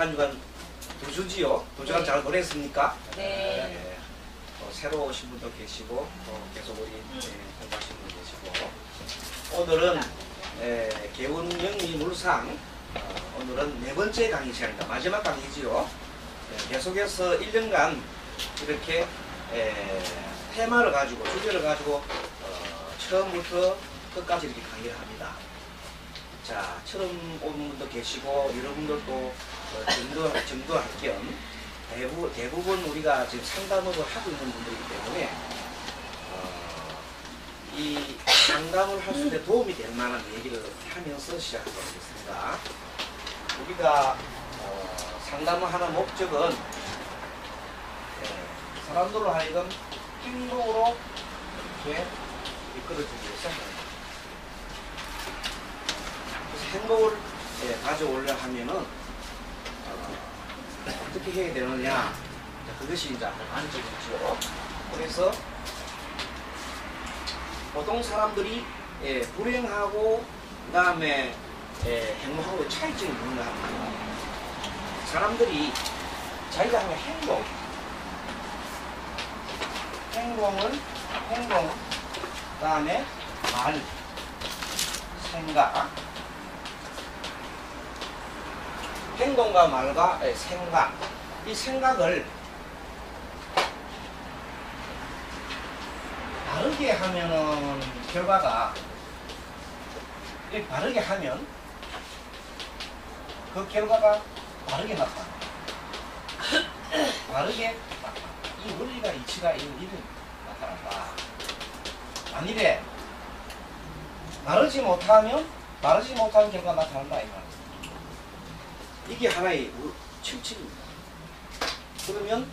한 주간 두 주지요. 두 주간 네. 잘 보냈습니까? 네. 새로 오신 분도 계시고 또 계속 우리 공부하시는 분 계시고 오늘은 개운영리 물상 오늘은 네 번째 강의 시간입니다. 마지막 강의지요. 계속해서 1년간 이렇게 테마를 가지고 주제를 가지고 처음부터 끝까지 이렇게 강의를 합니다. 자, 처음 온 분도 계시고 여러분들도 점도할 겸 대부분 우리가 지금 상담을 하고 있는 분들이기 때문에 이 상담을 할 수 있는 도움이 될 만한 얘기를 하면서 시작하겠습니다. 우리가 상담을 하는 목적은 사람들로 하여금 행동으로 이렇게 이끌어주기 위해서 그래서 행동을 가져오려 하면은 어떻게 해야 되느냐, 그것이 이제 안정이죠. 그래서 보통 사람들이 불행하고 그 다음에 행복하고 차이점이 뭔가 하면 사람들이 자기가 하는 행동, 그 다음에 말, 생각, 행동과 말과 생각, 이 생각을 바르게 하면은 결과가 바르게 하면 그 결과가 바르게 나타나. 바르게 이 원리가 이치가 이런 나타난다. 만일에 바르지 못하면 결과가 나타난다 이 말이야. 이게 하나의 실칙입니다. 그러면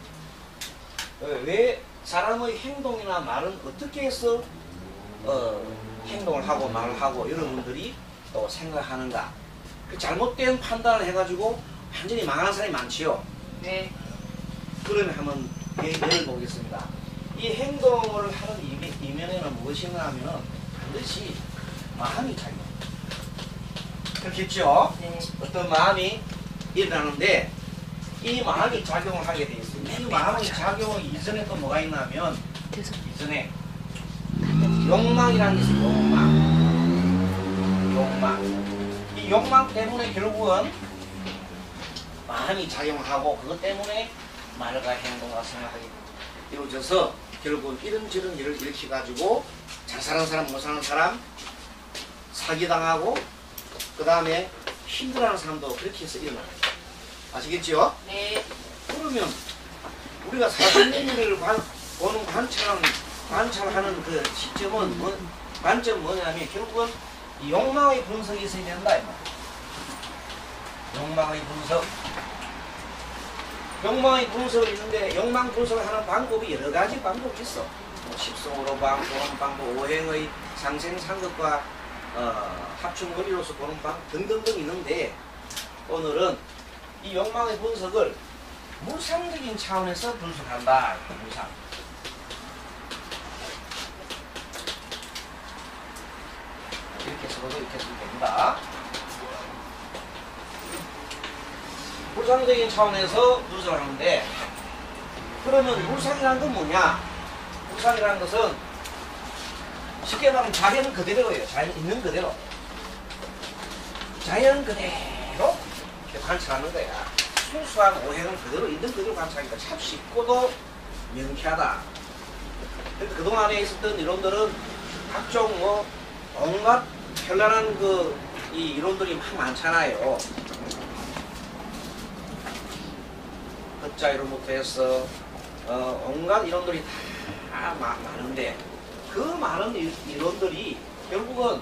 왜 사람의 행동이나 말은 어떻게 해서 행동을 하고 말을 하고 여러분들이 또 생각하는가? 그 잘못된 판단을 해가지고 완전히 망한 사람이 많지요. 네. 그러면 한번 예를 보겠습니다. 이 행동을 하는 이면에는 무엇인가 하면은 반드시 마음이 작용. 그렇겠죠? 네. 어떤 마음이 일어나는데 이 마음이 작용을 하게 돼 있습니다. 이 마음의 작용 이전에 또 뭐가 있냐면 이전에 욕망이라는 게 있어요. 욕망. 이 욕망 때문에 결국은 마음이 작용하고 그것 때문에 말과 행동과 생각이 이루어져서 결국은 이런저런 일을 일으켜가지고 잘 사는 사람 못 사는 사람 사기당하고 그 다음에 힘들어하는 사람도 그렇게 해서 일어나요. 아시겠죠? 네. 그러면 우리가 사실의 일을 보는 관찰하는 그 시점은 관점은 뭐냐면 결국은 이 욕망의 분석이 있어야 된다 이 말이에요. 욕망의 분석. 욕망의 분석이 있는데 욕망 분석을 하는 방법이 여러 가지 방법이 있어. 십성으로 보는 방법, 오행의 상생상극과 합충 원리로서 보는 방법 등등등 있는데 오늘은 이 욕망의 분석을 물상적인 차원에서 분석한다. 물상. 이렇게 써도 이렇게 쓰면 됩니다. 물상적인 차원에서 분석을 하는데 그러면 물상이라는 건 뭐냐? 물상이라는 것은 쉽게 말하면 자연 그대로예요. 자연 있는 그대로. 자연 그대로 이렇게 관찰하는 거야. 순수한 오행은 그대로 있는 그대로 관찰하니까 참 쉽고도 명쾌하다. 그러니까 그동안에 있었던 이론들은 각종 온갖 현란한 이 이론들이 막 많잖아요. 흑자 이론부터 해서 온갖 이론들이 다 많은데 그 많은 이론들이 결국은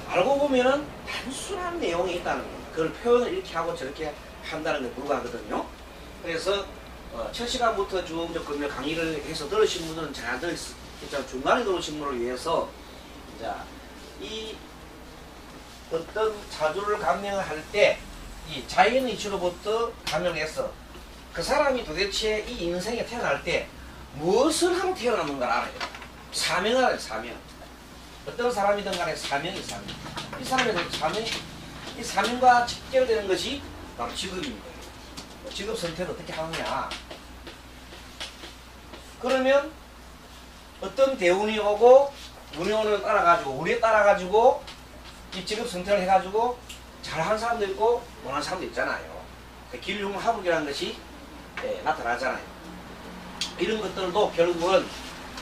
알고 보면은 단순한 내용이 있다는 거예요. 그걸 표현을 이렇게 하고 저렇게 한다는 게 불가하거든요. 그래서 첫 시간부터 쭉 금요 강의를 해서 들으신 분들은 잘 들으시죠. 중간에 들으신 분을 위해서 이 어떤 자주를 감명을 할 때 이 자연의 이치로부터 감명을 해서 그 사람이 도대체 이 인생에 태어날 때 무엇을 하고 태어났는가를 알아요. 사명을 알아요. 사명. 어떤 사람이든 간에 사명이 사명. 이 사람의 사명이 이 사명과 직결되는 것이 바로 직업입니다. 직업 선택을 어떻게 하느냐. 그러면 어떤 대운이 오고 운이 오는 따라가지고 운에 따라가지고 이 직업 선택을 해가지고 잘하는 사람도 있고 못하는 사람도 있잖아요. 길흉하복이라는 것이 나타나잖아요. 이런 것들도 결국은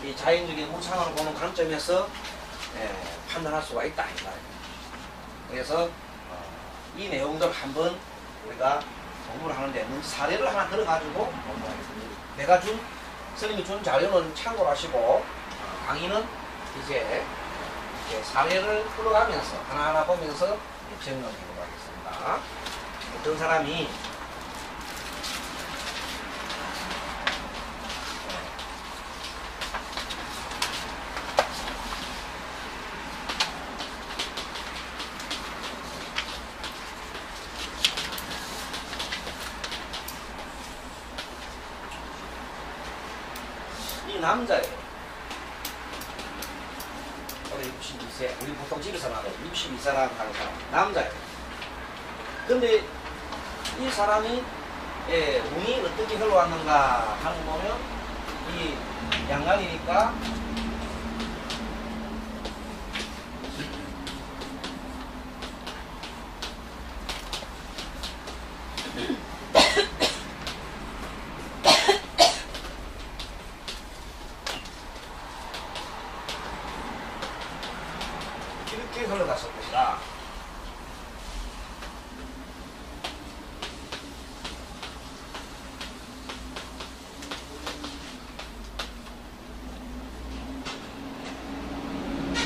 이 자연적인 우상으로 보는 관점에서 판단할 수가 있다. 그래서 이 내용들 한번 우리가 공부를 하는데 사례를 하나 들어가지고 공부하겠습니다. 내가 스님이 준 자료는 참고로 하시고 강의는 이제 사례를 풀어가면서 하나하나 보면서 정리해 보도록 하겠습니다. 어떤 사람이 이 남자예요. 올해 62세. 우리 보통 집에서 나도 62세라고 하는 사람. 남자예요. 근데 이 사람이 운이 어떻게 흘러왔는가 하는 거 보면 이 양간이니까 이렇게 흘러갔을 것이다.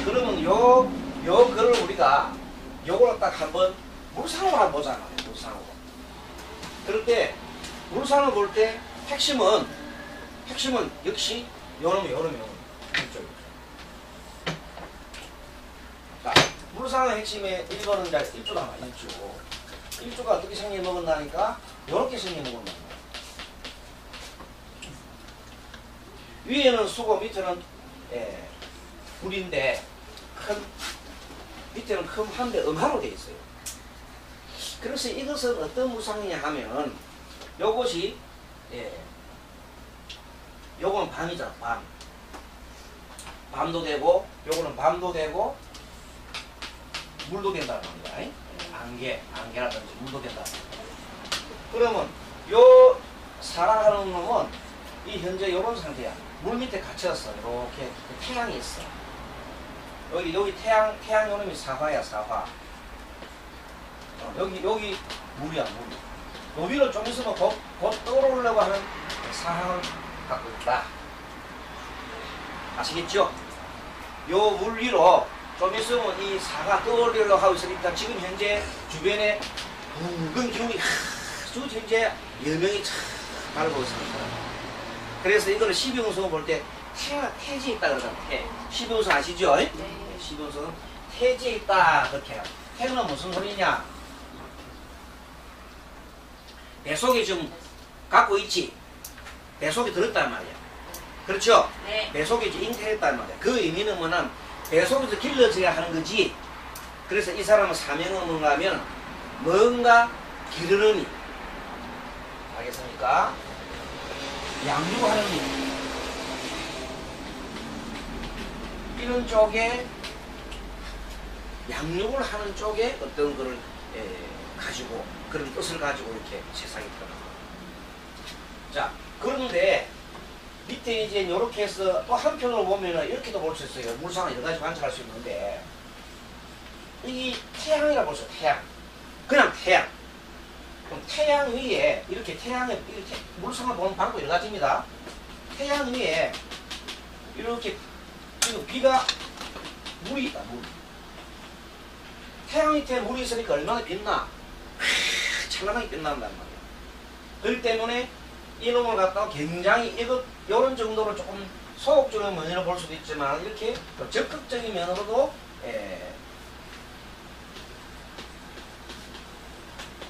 그러면 요 글을 우리가 요걸 딱 한번 물상으로 한번 보잖아요. 물상으로. 그럴 때 물상을 볼 때 핵심은 역시 요놈 이쪽. 자, 물상의 핵심의 1번은 이제 일조다. 일조가 어떻게 생겨 먹었나니까 요렇게 생겨 먹었나. 위에는 수고 밑에는 불인데 밑에는 큰 한데 음하로 되어 있어요. 그래서 이것은 어떤 무상이냐 하면 요것이 요거는 밤이잖아. 밤도 되고 요거는 밤도 되고 물도 된다는 겁니다. 안개라든지 물도 된다. 그러면 요 사랑하는 놈은 이 현재 요런 상태야. 물 밑에 갇혔어. 이렇게 태양이 있어. 여기 태양 요놈이 사화야. 사화. 여기 물이야. 물. 요 위로 좀 있으면 곧 떠오르려고 하는 사항을 갖고 있다. 아시겠죠? 요 물 위로 좀 있으면 이 사가 떠오르려고 하고 있으니까 지금 현재 주변에 붉은 기운이 아주 현재 여명이 참 바라보고 있습니다. 그래서 이거를 시비운성을 볼 때 태지에 있다 그러잖아요. 시비운성 아시죠? 네. 시비운성은 태지에 있다 그렇게 해요. 태는 무슨 소리냐? 배속에 좀 갖고 있지. 배속이 들었단 말이야. 그렇죠? 네. 배속이 잉태했단 말이야. 그 의미는 뭐냐면 배속에서 길러져야 하는 거지. 그래서 이 사람은 사명은 뭔가 하면 뭔가 기르는 일. 알겠습니까? 양육하는 일. 이런 쪽에 양육을 하는 쪽에 어떤 거를 가지고 그런 뜻을 가지고 이렇게 세상이 태어납니다. 자, 그런데 밑에 이제 이렇게 해서 또 한편으로 보면은 이렇게도 볼 수 있어요. 물상을 여러 가지 관찰할 수 있는데 이 태양이라고 볼 수 있어요. 태양. 그냥 태양. 그럼 태양 위에 이렇게 태양에 이렇게 물상을 보는 방법 여러 가지입니다. 태양 위에 이렇게 비가 물이 있다. 물. 태양 밑에 물이 있으니까 얼마나 빛나? 찬란하게 빛난단 말이야. 그렇기 때문에 이놈을 갖다가 굉장히 이런 정도로 조금 소극적인 면으로 볼 수도 있지만 이렇게 적극적인 면으로도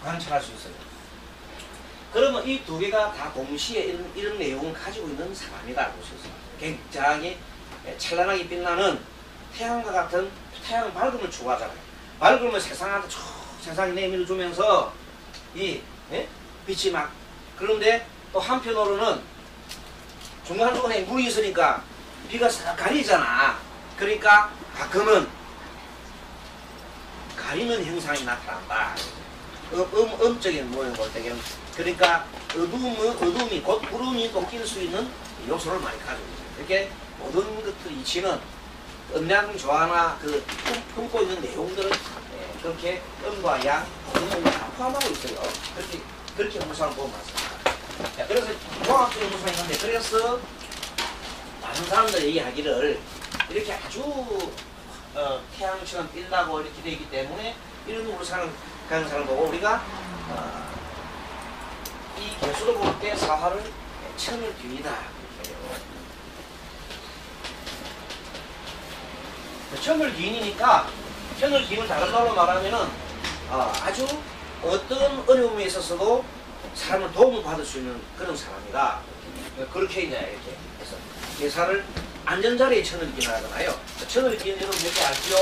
관찰할 수 있어요. 그러면 이 두 개가 다 동시에 이런 내용을 가지고 있는 사람이다 볼 수 있어요. 굉장히 찬란하게 빛나는 태양과 같은 태양 밝음을 추구하잖아요. 밝음을 세상한테 세상에 내밀어 주면서 이 빛이 막 그런데 또 한편으로는 중간중간에 물이 있으니까 비가 싹 가리잖아. 그러니까 가끔은 가리는 현상이 나타난다. 음적인 모양을 볼 때는 그러니까 어둠이 곧 구름이 또 낄 수 있는 요소를 많이 가지고 있어요. 이렇게 모든 것들 이치는 음량 조화나 그 품고 있는 내용들은 그렇게 음과 양 모든 것을 다 포함하고 있어요. 그렇게 무상을 보면 맞습니다. 그래서 종합적인 무상이 있는데 그래서 많은 사람들이 이야기를 이렇게 아주 태양처럼 빛나고 이렇게 되어 있기 때문에 이런 우주상을 가는 사람 보고 우리가 이 개수를 볼 때 사화를 천을 뒤이다 이렇게 해요. 천을 뒤이니까 천을 뒤는 다른 말로 말하면은 아주 어떤 어려움에 있어서도 사람을 도움을 받을 수 있는 그런 사람이다. 그렇게 이제 이렇게 해서 개사를 안전자리에 천을 뒤인 하잖아요. 천을 뒤인 여러분 몇 개 알죠?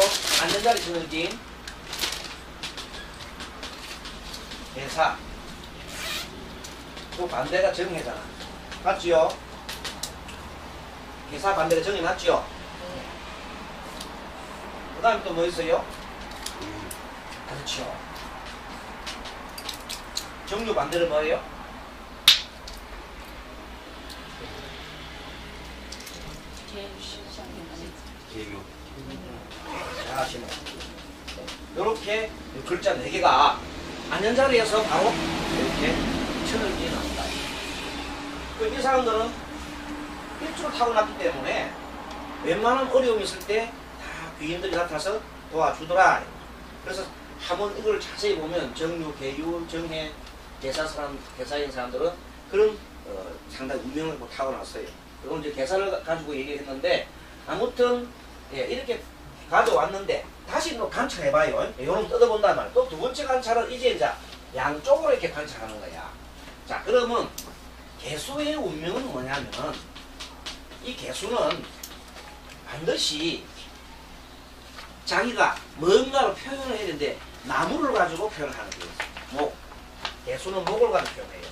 안전자리 천을 뒤인 개사. 또 반대가 정해잖아. 맞지요? 개사 반대가 정해 맞지요? 그 다음에 또 뭐 있어요? 그렇죠. 정류 반대는 뭐예요? 개묘. 잘하시네. 이렇게 글자 4개가 안전자리에서 바로 이렇게 천을 뒤에 나온다. 이 사람들은 일주를 타고났기 때문에 웬만한 어려움이 있을 때 다 귀인들이 나타나서 도와주더라. 그래서 한번 이걸 자세히 보면 정유, 계유, 정해, 개사인 사람들은 그런 상당히 운명을 타고났어요. 그리고 이제 개사를 가지고 얘기했는데 아무튼 이렇게 가져왔는데 다시 또 관찰해봐요. 요놈 뜯어본단 말이야. 또 두 번째 관찰은 이제 양쪽으로 이렇게 관찰하는 거야. 자, 그러면 개수의 운명은 뭐냐면 이 개수는 반드시 자기가 뭔가를 표현을 해야 되는데 나무를 가지고 표현을 하는 거예요. 목. 개수는 목을 가지고 표현해요.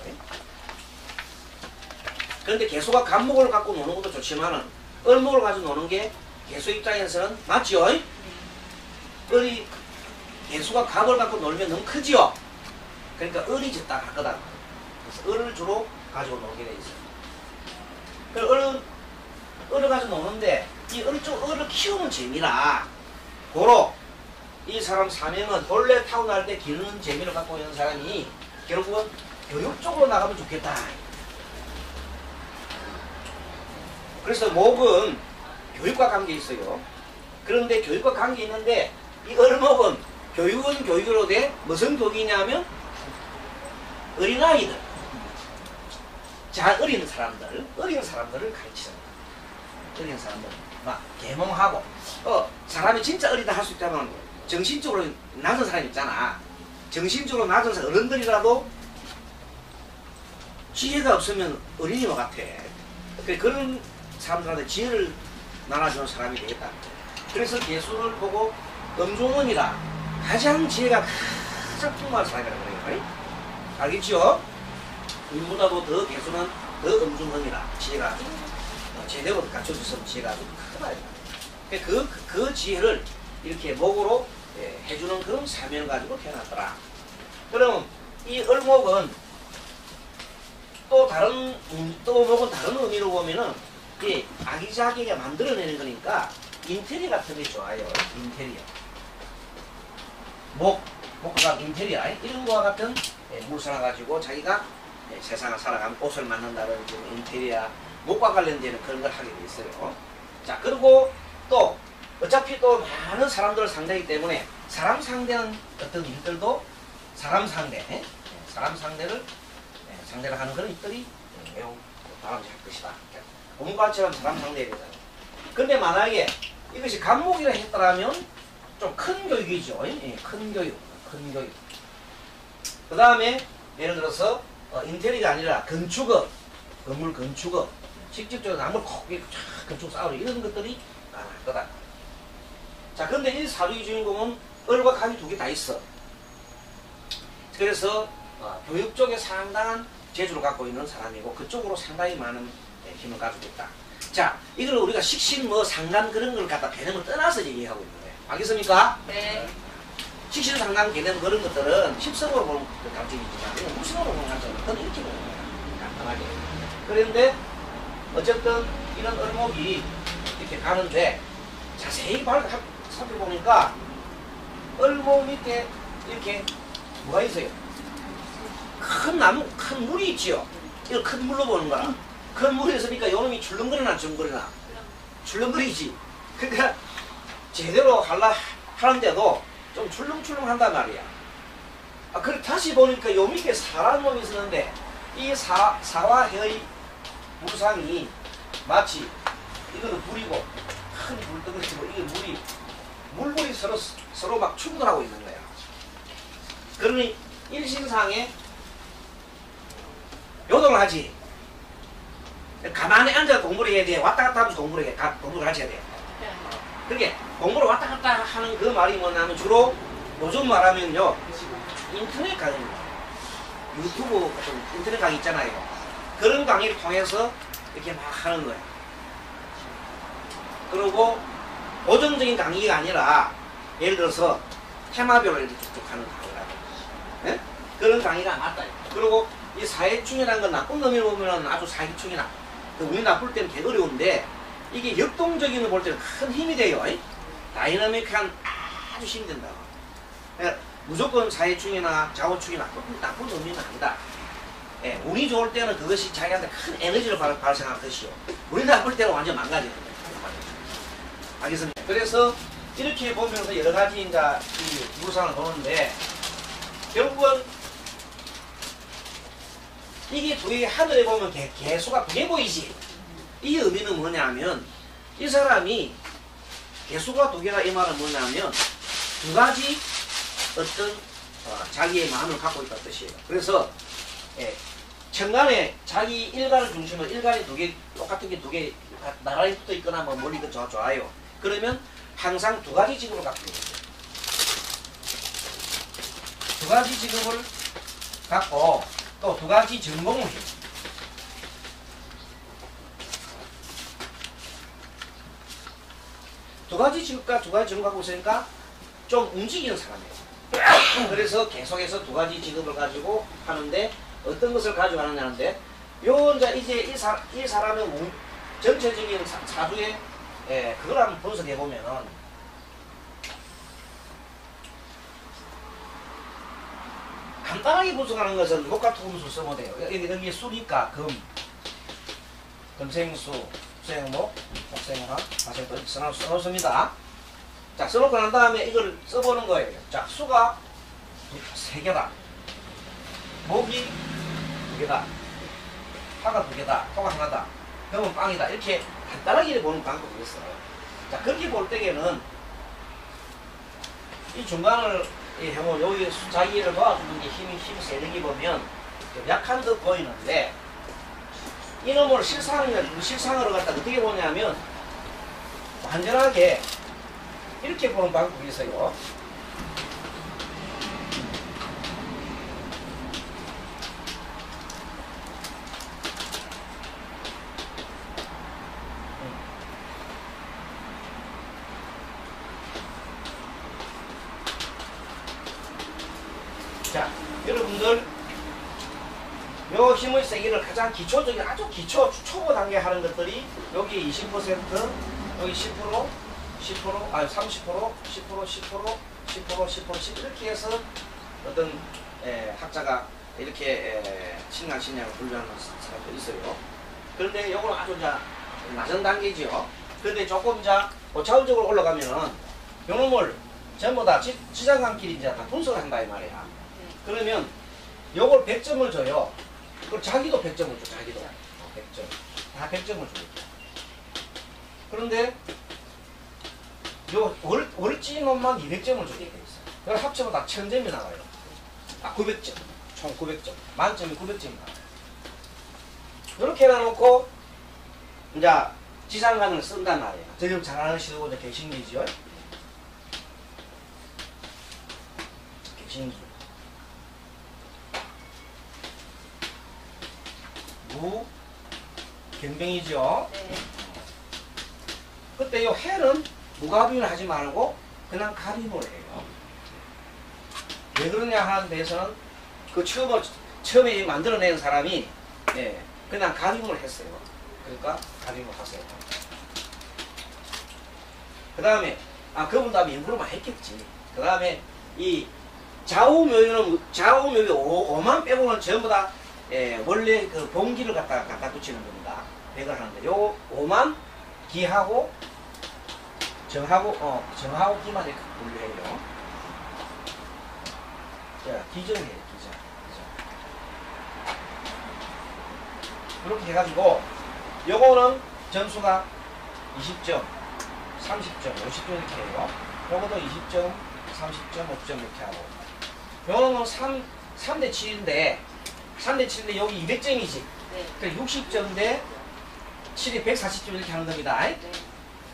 그런데 개수가 갑목을 갖고 노는 것도 좋지만은 을목을 가지고 노는 게 개수 입장에서는 맞죠? 을이 개수가 갑을 갖고 놀면 너무 크지요? 그러니까 을이 적다 같거든. 그래서 을을 주로 가지고 놀게 돼 있어요. 그래서 을을 가지고 노는데 이 을을 키우는 재미라 고로 이 사람 사명은 본래 타고날 때 기르는 재미를 갖고 있는 사람이 결국은 교육 쪽으로 나가면 좋겠다. 그래서 목은 교육과 관계 있어요. 그런데 교육과 관계 있는데 이 을목은 교육은 교육으로 돼 무슨 교육이냐면 어린아이들, 어린 사람들을 가르치는 거예요. 어린 사람들 막 계몽하고 사람이 진짜 어리다 할 수 있다면 정신적으로 낮은 사람 있잖아. 정신적으로 낮은 사람 어른들이라도 지혜가 없으면 어린이와 같아. 그런 사람들한테 지혜를 나눠주는 사람이 되겠다. 그래서 개수를 보고 음종원이라 가장 지혜가 가장 풍부한 사람이라고 그래요. 알겠죠? 인보다도 더 개수는 더 음종원이라 지혜가 제대로 갖춰졌으면 지혜가 아주 크다. 그 지혜를 이렇게 목으로 해주는 그런 사명을 가지고 태어났더라. 그럼 이 을목은 또 목은 다른 의미로 보면은 이 아기자기가 만들어내는 거니까 인테리어 같은 게 좋아요. 인테리어. 목과 인테리어 이런 거와 같은 물살을 가지고 자기가 세상을 살아가면 옷을 만든다든지 인테리어 목과 관련되는 그런 걸 하게 돼 있어요. 자, 그리고 또 어차피 또 많은 사람들을 상대이기 때문에 사람 상대는 어떤 일들도 사람 상대를 상대를 하는 그런 일들이 매우 바람직할 것이다. 몸과처럼 사람 상대해야 되잖아요. 근데 만약에 이것이 간목이라 했더라면 좀 큰 교육이죠. 큰 교육. 그 다음에 예를 들어서 인테리어가 아니라 건축업, 건물 건축업, 직접적으로 나무를 콕 건축 쌓으려 이런 것들이 가능할 거다. 자, 그런데 이 사주의 주인공은 을과 갑이 두 개 다 있어. 그래서 교육 쪽에 상당한 재주를 갖고 있는 사람이고 그쪽으로 상당히 많은 힘을 가지고 있다. 자, 이걸 우리가 식신 뭐 상간 그런 걸 갖다 개념을 떠나서 얘기하고 있는 거예요. 알겠습니까? 네. 식신 상간 개념 그런 것들은 십성으로 보는 관점이지만 이건 무신으로 보는 관점은 그건 이렇게 보는 거야. 간단하게. 그런데 어쨌든 이런 을목이 이렇게 가는데 자세히 살펴보니까 을목 밑에 이렇게 뭐가 있어요? 큰 나무, 큰 물이 있지요. 이걸 큰 물로 보는 거라. 큰 물이 있으니까 요놈이 출렁거리나 줄렁거리나? 출렁거리지. 그러니까 제대로 하는데도 좀 출렁출렁 한단 말이야. 그래 다시 보니까 요 밑에 사람 놈이 있었는데 이 사와 해의 무상이 마치 이거는 불이고 큰 불덩어리고 이게 물이 서로 막 충돌하고 있는 거야. 그러니 일신상에 요동을 하지. 가만히 앉아 공부를 해야 돼. 왔다 갔다 하면서 공부를 같이 해야 돼. 그렇게 공부를 왔다 갔다 하는 그 말이 뭐냐면 주로 요즘 말하면요. 인터넷 강의입니다. 유튜브 같은 인터넷 강의 있잖아요. 그런 강의를 통해서 이렇게 막 하는 거예요. 그리고 고정적인 강의가 아니라 예를 들어서 테마별로 이렇게 쭉쭉 하는 강의라든지 네? 그런 강의가 맞다. 그리고 이 사회충이라는 건 나쁜 놈이 보면 아주 사기충이나 운이 나쁠 때는 되게 어려운데 이게 역동적인 걸 볼 때는 큰 힘이 돼요. 다이나믹한 아주 힘이 된다고. 그러니까 무조건 사회충이나 좌우충이 나쁜 놈이 아니다. 예, 운이 좋을 때는 그것이 자기한테 큰 에너지를 발생할 것이요. 운이 나쁠 때는 완전 망가지는 거예요. 알겠습니다. 그래서 이렇게 보면서 여러 가지 이제 이 무상을 보는데 결국은 이게 두 개 하늘에 보면 개수가 두 개 보이지. 이 의미는 뭐냐면 이 사람이 개수가 두 개가 이 말은 뭐냐면 두 가지 어떤 자기의 마음을 갖고 있다는 뜻이에요. 그래서 천간에 자기 일간을 중심으로 일간이 두 개 똑같은 게 두 개 나란히 붙어 있거나 뭐 멀리 좋아요. 그러면 항상 두 가지 직업을 갖고 있는 거예요. 두 가지 직업을 갖고 또 두 가지 전공을 해요. 두 가지 직업과 두 가지 전공 갖고 있으니까 좀 움직이는 사람이에요. 그래서 계속해서 두 가지 직업을 가지고 하는데 어떤 것을 가지고 하느냐는데 이제 이 사람의 전체적인 사주의 그걸 한번 분석해 보면은 간단하게 분석하는 것은 목과 토금수 쓰면 돼요. 여기 수니까 금생수, 수행목, 목생화, 화생도 써놓습니다. 자, 써놓고 난 다음에 이걸 써보는 거예요. 자, 수가 3개다. 목이 2개다. 화가 2개다. 토가 하나다. 그러면 빵이다. 이렇게 간단하게 보는 방법이 있어요. 자, 그렇게 볼 때에는 이 중간을 형은 여기 자기를 도와주는 게 힘이 세력이 보면 좀 약한 듯 보이는데 이놈을 실상으로 갖다 어떻게 보냐면 완전하게 이렇게 보는 방법이 있어요. 자, 여러분들 요 힘의 세기를 가장 기초적인 아주 초보 단계 하는 것들이 여기 20%, 여기 10%, 10%, 아니 30%, 10%, 10%, 10% 이렇게 해서 어떤 학자가 이렇게 신앙신약을 분류하는 사람도 있어요. 그런데 요거는 아주 이제 낮은 단계지요. 그런데 조금 이제 고차원적으로 올라가면은 요놈을 전부 다 지장간끼리 이제 다 분석을 한다 이 말이야. 그러면 요걸 100점을 줘요. 그럼 자기도 100점을 줘. 자기도 100점. 다 100점을 줘요. 그런데 요 월지 놈만 200점을 주게 돼 있어요. 그걸 합치면 다 1000점이 나와요. 900점. 총 900점. 만점이 900점이 나와요. 이렇게 해놓고 이제 지상관을 쓴단 말이에요. 지금 잘하는 시도가 개신기지요. 개신기. 무 경병이죠. 네. 그때 요 해는 무가빔을 하지 말고 그냥 가빔을 해요. 왜 그러냐 하는 데에서는 그 처음에 만들어낸 사람이 예, 그냥 가빔을 했어요. 그러니까 가빔을 하세요. 그 다음에 그분도 아마 연구를 많이 했겠지. 그 다음에 이 좌우묘유는 좌우묘유 5만 빼고는 전부 다 예, 원래 그 봉기를 갖다 붙이는 겁니다. 백을 하는데 요 5만 기하고 정하고 기만 이렇게 분류해요. 자, 기정해요, 기정. 그렇게 해가지고 요거는 점수가 20점, 30점, 50점 이렇게 해요. 요것도 20점, 30점, 5점 이렇게 하고. 요거는 3대 7인데 3대 7인데 여기 200점이지. 네. 그러니까 60점 대 7이 140점 이렇게 하는 겁니다. 네.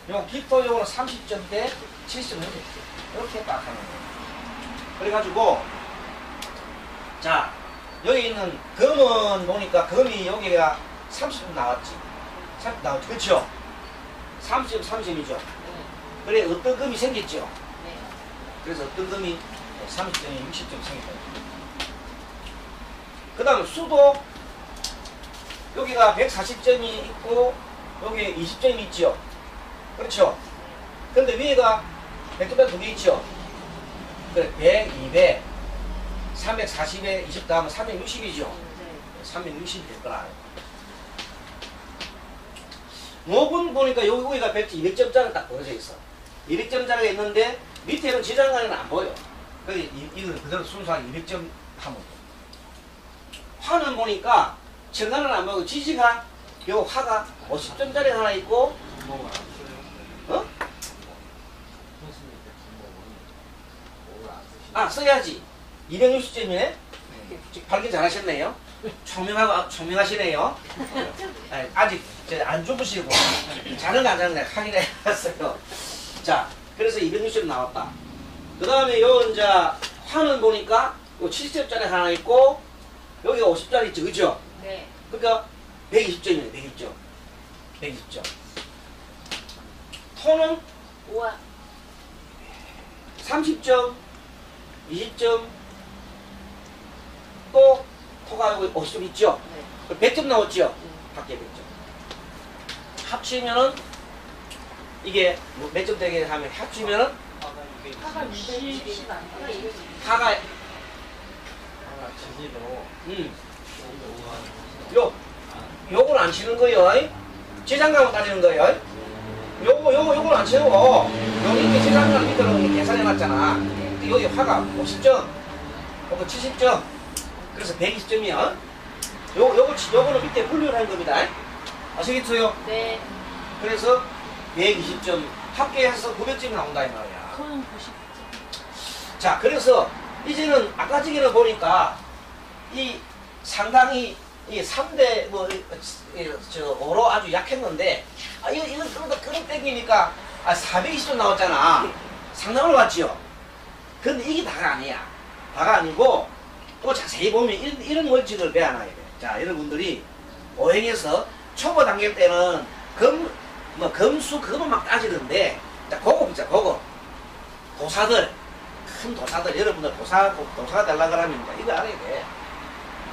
요 깃도 요거는 30점 대 70점 이렇게 딱 하는 거예요. 그래가지고 자 여기 있는 금은 보니까 금이 여기가 30점 나왔지. 30점 나왔지. 그렇죠? 30점 30점이죠. 네. 그래 어떤 금이 생겼죠. 네. 그래서 어떤 금이 30점이 60점 생겼다. 그 다음 수도 여기가 140점이 있고 여기에 20점이 있죠. 그렇죠? 근데 위에가 100점짜리 2개 있죠. 그래 100, 200, 340에 20 더하면 360이죠. 네. 360이 될 거라. 목은 보니까 여기가 200점짜리 딱 벌어져 있어. 200점짜리가 있는데 밑에는 지장간에는 안 보여. 그래서 이걸 그대로 순수하게 200점 하면 돼. 화는 보니까 정관은 안 보이고 지지가 요 화가 50점짜리 하나 있고 어? 써야지. 260점이네. 발견 잘하셨네요. 총명하시네요. 아직 안 주무시고 자는 안 자는 확인해 봤어요. 자, 그래서 260점 나왔다. 그 다음에 요 이제 화는 보니까 요 70점짜리 하나 있고 여기가 50짜리 있죠, 그죠? 네. 그러니까 120점이네, 120점. 120점. 토는 우와. 30점, 20점, 또 토가 여기 50점 있죠? 네. 100점 나왔죠? 밖에 100점. 합치면은 이게 몇 점 되게 하면 합치면은 화가 220 아닌가? 화가 요걸 안 치는 거요. 재장감을 따지는 거요. 요걸 안 치고 여기 이렇게 재장감 밑으로 이렇게 계산해 놨잖아. 여기 화가 50점, 요거 70점, 그래서 120점이야. 요거는 밑에 분류를 한 겁니다. 아시겠어요? 네. 그래서 120점 합계해서 900점이 나온다 이 말이야. 저는 90점. 자, 그래서 이제는 아까 전에는 보니까 이 상당히 이 3대 오로 아주 약했는데 이건 그런 땡기니까 420점 나왔잖아. 상당히 올라갔지요. 근데 이게 다가 아니야. 다가 아니고 또 자세히 보면 이런 원칙을 배워놔야 돼. 자, 여러분들이 오행에서 초보 단계 때는 금수 그것만 막 따지는데 자, 그거 보자. 그거 도사들 큰 도사들 여러분들 도사가 되려고 하면 이거 알아야 돼.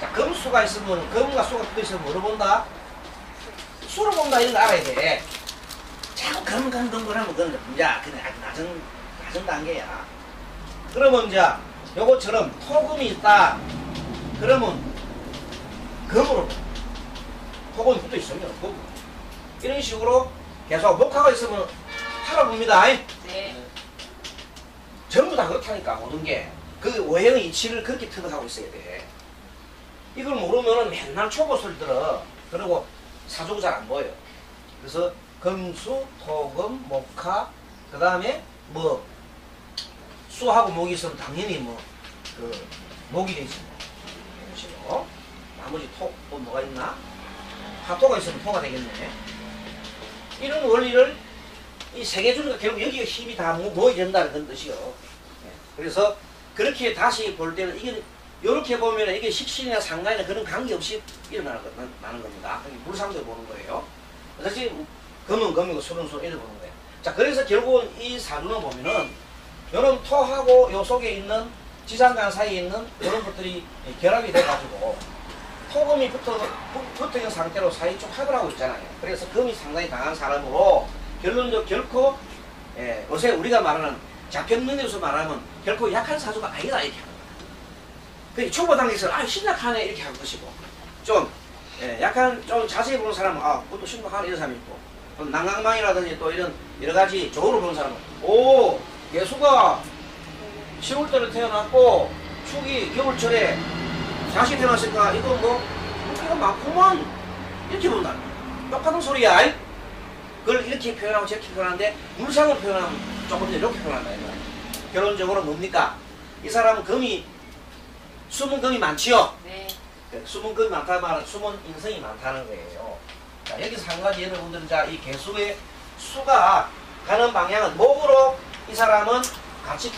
자, 금수가 있으면 금과 수가 붙어 있으면 뭐로 본다? 수로 본다 이런 거 알아야 돼. 자꾸 금하면 그건 이제 아주 낮은 단계야. 그러면 이제 요것처럼 토금이 있다. 그러면 금으로 토금이 붙어 있으면 금. 이런 식으로 계속 목화가 있으면 팔아봅니다. 네. 전부 다 그렇다니까 모든 게. 그 오행의 이치를 그렇게 터득하고 있어야 돼. 이걸 모르면 맨날 초보 소리 들어. 그리고 사주가 잘 안 보여. 그래서 금수, 토금, 목화, 그 다음에 뭐 수하고 목이 있으면 당연히 목이 되지 뭐. 이런 식으로. 나머지 또 뭐가 있나? 화토가 있으면 토가 되겠네. 이런 원리를 이 세 개 중에서 결국 여기가 힘이 다 모여진다는 그런 뜻이요. 그래서 그렇게 다시 볼 때는 이렇게 보면 이게 식신이나 상관이나 그런 관계없이 일어나는 겁니다. 물상도 보는 거예요. 사실 금은 금이고 술은 술 이렇게 보는 거예요. 자, 그래서 결국은 이 사주는 보면은 이런 토하고 요 속에 있는 지장간 사이에 있는 이런 것들이 결합이 돼가지고 토금이 붙어 있는 상태로 사이쪽 합을 하고 있잖아요. 그래서 금이 상당히 강한 사람으로 결론적으로 결코 요새 우리가 말하는 자평론에서 말하면 결코 약한 사주가 아니다 이렇게 하는 거예요. 초보 단계에서 심약하네 이렇게 할 것이고 좀 약간 좀 자세히 보는 사람은 그것도 심각하네 이런 사람이 있고 난강망이라든지 또 이런 여러 가지 적으로 보는 사람은 예수가 10월달에 태어났고 축이 겨울철에 자식 태어났으니까 이거 뭐 인기가 많구만 이렇게 본다. 똑같은 소리야. 그걸 이렇게 표현하고 저렇게 표현하는데 물상을 표현하면 조금 더 이렇게 표현한다. 결론적으로 뭡니까? 이 사람은 숨은 금이 많지요? 네. 숨은 금이 많다는 말은 숨은 인성이 많다는 거예요. 자, 여기서 한 가지 여러분들은 이 개수의 수가 가는 방향은 목으로 이 사람은 가치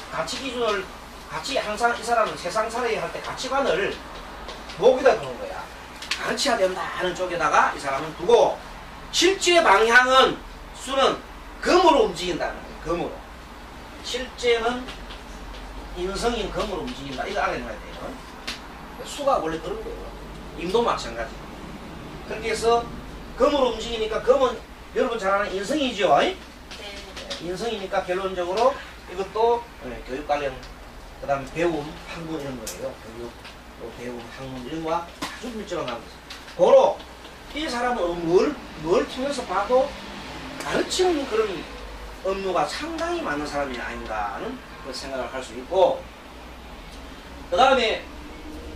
기준을 항상 이 사람은 세상 살아야 할 때 가치관을 목에다 두는 거야. 가르쳐야 된다 하는 쪽에다가 이 사람은 두고 실제 방향은 수는 금으로 움직인다는 거예요. 금으로. 실제는 인성인 금으로 움직인다. 이거 알아놔야 돼요. 수가 원래 그런 거예요. 임도 마찬가지. 그렇게 해서 금으로 움직이니까 금은 여러분 잘 아는 인성이죠. 네. 인성이니까 결론적으로 이것도 교육 관련 그 다음에 배움, 학문 이런 거예요. 교육, 또 배움, 학문 이런 거와 아주 밀접한 관계죠. 고로 이 사람은 뭘 통해서 봐도 가르치는 그런 업무가 상당히 많은 사람이 아닌가 하는 생각을 할 수 있고 그 다음에